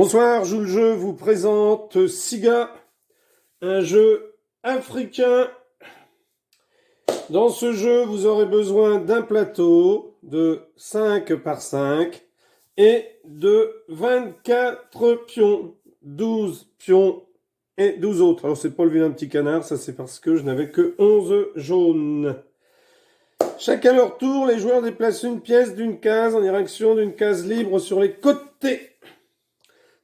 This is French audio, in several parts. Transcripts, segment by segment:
Bonsoir, Joue le jeu vous présente Siga, un jeu africain. Dans ce jeu, vous aurez besoin d'un plateau de 5 par 5 et de 24 pions, 12 pions et 12 autres. Alors, c'est pas le vilain petit canard, ça c'est parce que je n'avais que 11 jaunes. Chacun leur tour, les joueurs déplacent une pièce d'une case en direction d'une case libre sur les côtés.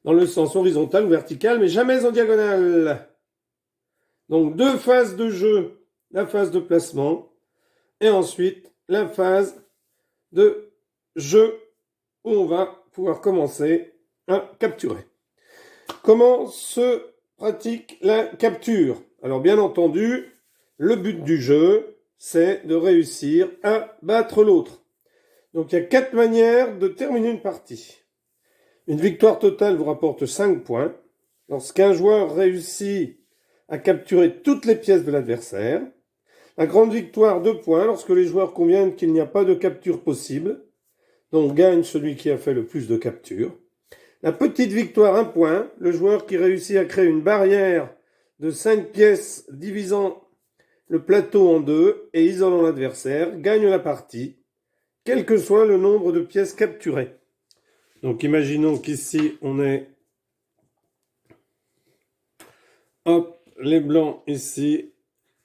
Dans le sens horizontal ou vertical, mais jamais en diagonale. Donc, deux phases de jeu, la phase de placement, et ensuite la phase de jeu où on va pouvoir commencer à capturer. Comment se pratique la capture? Alors, bien entendu, le but du jeu, c'est de réussir à battre l'autre. Donc, il y a 4 manières de terminer une partie. Une victoire totale vous rapporte 5 points. Lorsqu'un joueur réussit à capturer toutes les pièces de l'adversaire. La grande victoire, 2 points, lorsque les joueurs conviennent qu'il n'y a pas de capture possible. Donc gagne celui qui a fait le plus de captures. La petite victoire, 1 point, le joueur qui réussit à créer une barrière de 5 pièces divisant le plateau en 2 et isolant l'adversaire, gagne la partie, quel que soit le nombre de pièces capturées. Donc imaginons qu'ici on est, hop, les blancs ici,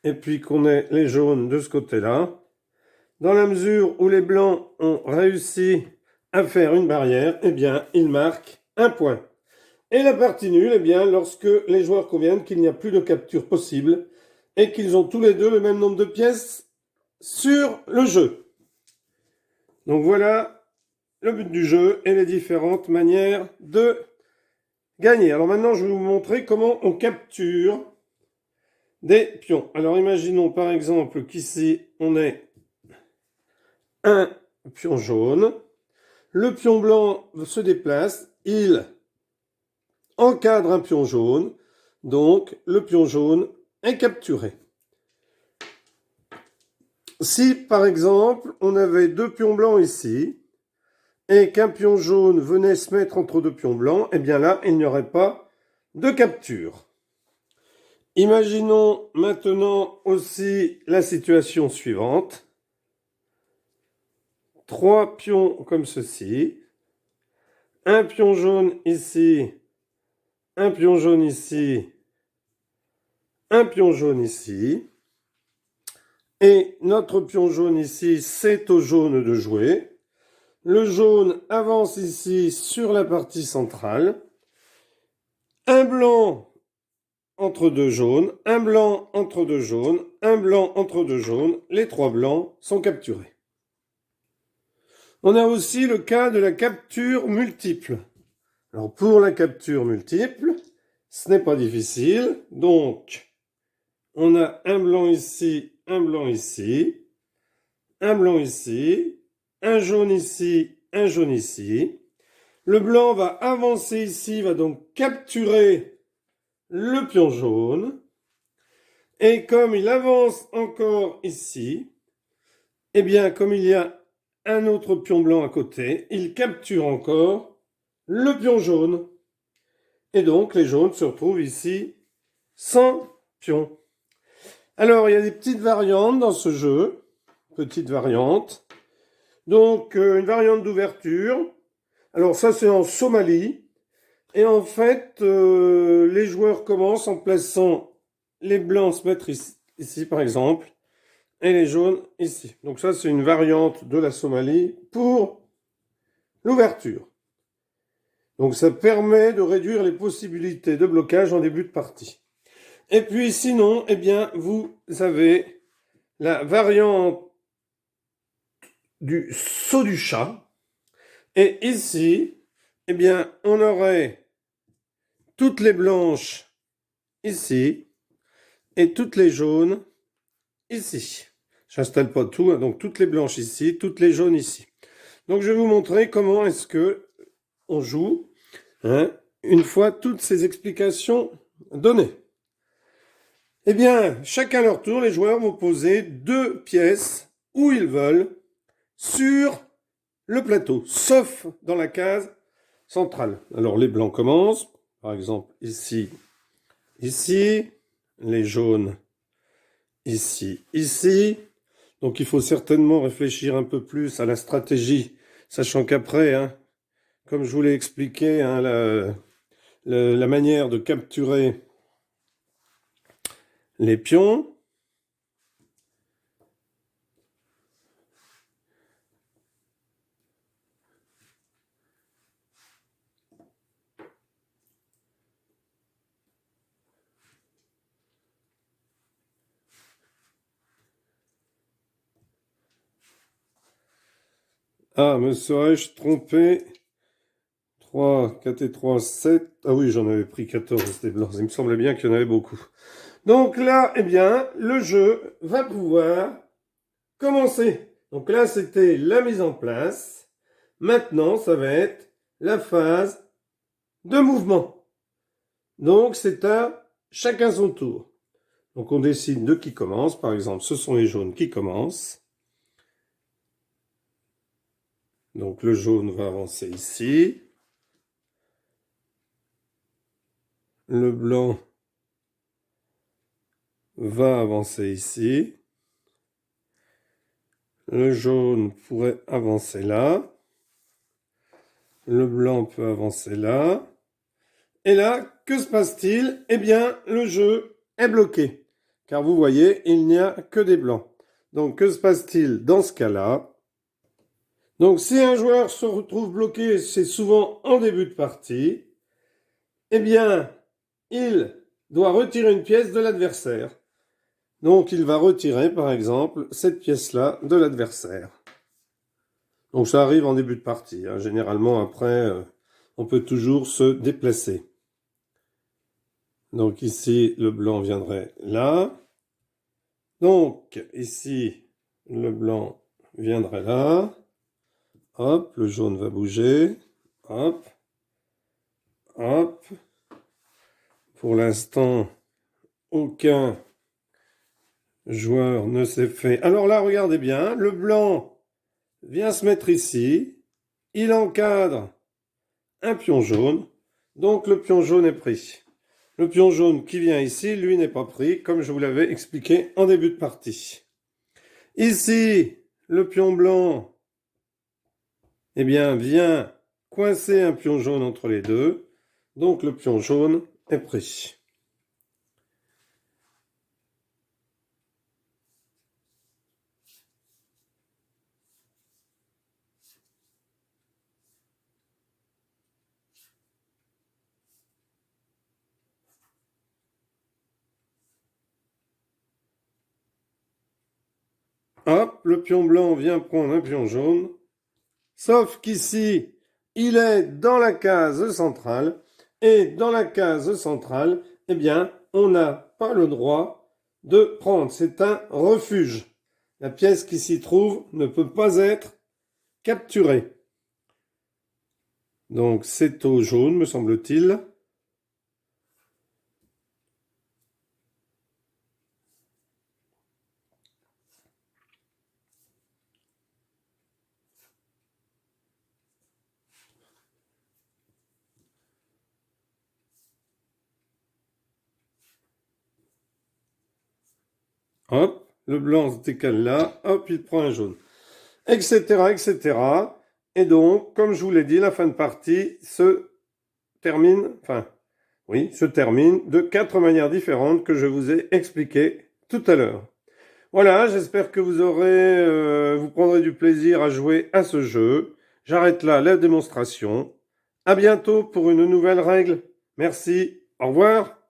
et puis qu'on ait les jaunes de ce côté-là. Dans la mesure où les blancs ont réussi à faire une barrière, eh bien, ils marquent 1 point. Et la partie nulle, eh bien, lorsque les joueurs conviennent qu'il n'y a plus de capture possible et qu'ils ont tous les deux le même nombre de pièces sur le jeu. Donc voilà le but du jeu et les différentes manières de gagner. Alors maintenant, je vais vous montrer comment on capture des pions. Alors imaginons par exemple qu'ici, on ait un pion jaune. Le pion blanc se déplace, il encadre un pion jaune, donc le pion jaune est capturé. Si par exemple, on avait 2 pions blancs ici, et qu'un pion jaune venait se mettre entre 2 pions blancs, eh bien là, il n'y aurait pas de capture. Imaginons maintenant aussi la situation suivante. 3 pions comme ceci. Un pion jaune ici. Un pion jaune ici. Un pion jaune ici. Et notre pion jaune ici, c'est au jaune de jouer. Le jaune avance ici sur la partie centrale. Un blanc entre 2 jaunes, un blanc entre 2 jaunes, un blanc entre 2 jaunes. Les 3 blancs sont capturés. On a aussi le cas de la capture multiple. Alors pour la capture multiple, ce n'est pas difficile. Donc, on a un blanc ici, un blanc ici, un blanc ici, un jaune ici, un jaune ici. Le blanc va avancer ici, va donc capturer le pion jaune. Et comme il avance encore ici, eh bien, comme il y a un autre pion blanc à côté, il capture encore le pion jaune. Et donc, les jaunes se retrouvent ici sans pion. Alors, il y a des petites variantes dans ce jeu. Petites variantes. Donc, une variante d'ouverture. Alors, ça, c'est en Somalie. Et en fait, les joueurs commencent en plaçant les blancs se mettre ici, par exemple, et les jaunes ici. Donc ça, c'est une variante de la Somalie pour l'ouverture. Donc ça permet de réduire les possibilités de blocage en début de partie. Et puis sinon, eh bien, vous avez la variante du saut du chat. Et ici, eh bien, on aurait toutes les blanches ici et toutes les jaunes ici. J'installe pas tout, hein, donc toutes les blanches ici, toutes les jaunes ici. Donc je vais vous montrer comment est-ce que on joue, hein, une fois toutes ces explications données. Eh bien, chacun leur tour, les joueurs vont poser 2 pièces où ils veulent sur le plateau, sauf dans la case centrale. Alors les blancs commencent, par exemple ici, ici, les jaunes ici, ici. Donc il faut certainement réfléchir un peu plus à la stratégie, sachant qu'après, hein, comme je vous l'ai expliqué, hein, la manière de capturer les pions, ah, me serais-je trompé? 3, 4 et 3, 7. Ah oui, j'en avais pris 14 des blancs. Il me semblait bien qu'il y en avait beaucoup. Donc là, eh bien, le jeu va pouvoir commencer. Donc là, c'était la mise en place. Maintenant, ça va être la phase de mouvement. Donc, c'est à chacun son tour. Donc, on décide de qui commence. Par exemple, ce sont les jaunes qui commencent. Donc, le jaune va avancer ici. Le blanc va avancer ici. Le jaune pourrait avancer là. Le blanc peut avancer là. Et là, que se passe-t-il? Eh bien, le jeu est bloqué. Car vous voyez, il n'y a que des blancs. Donc, que se passe-t-il dans ce cas-là? Donc, si un joueur se retrouve bloqué, c'est souvent en début de partie, eh bien, il doit retirer une pièce de l'adversaire. Donc, il va retirer, par exemple, cette pièce-là de l'adversaire. Donc, ça arrive en début de partie. Hein. Généralement, après, on peut toujours se déplacer. Donc, ici, le blanc viendrait là. Donc, ici, le blanc viendrait là. Hop, le jaune va bouger. Hop. Hop. Pour l'instant, aucun joueur ne s'est fait. Alors là, regardez bien, le blanc vient se mettre ici. Il encadre un pion jaune. Donc, le pion jaune est pris. Le pion jaune qui vient ici, lui, n'est pas pris, comme je vous l'avais expliqué en début de partie. Ici, le pion blanc eh bien, vient coincer un pion jaune entre les deux. Donc, le pion jaune est pris. Hop, le pion blanc vient prendre un pion jaune. Sauf qu'ici, il est dans la case centrale. Et dans la case centrale, eh bien, on n'a pas le droit de prendre. C'est un refuge. La pièce qui s'y trouve ne peut pas être capturée. Donc, c'est au jaune, me semble-t-il. Hop, le blanc se décale là, hop, il prend un jaune, etc., etc. Et donc, comme je vous l'ai dit, la fin de partie se termine, se termine de 4 manières différentes que je vous ai expliquées tout à l'heure. Voilà, j'espère que vous prendrez du plaisir à jouer à ce jeu. J'arrête là la démonstration. À bientôt pour une nouvelle règle. Merci, au revoir.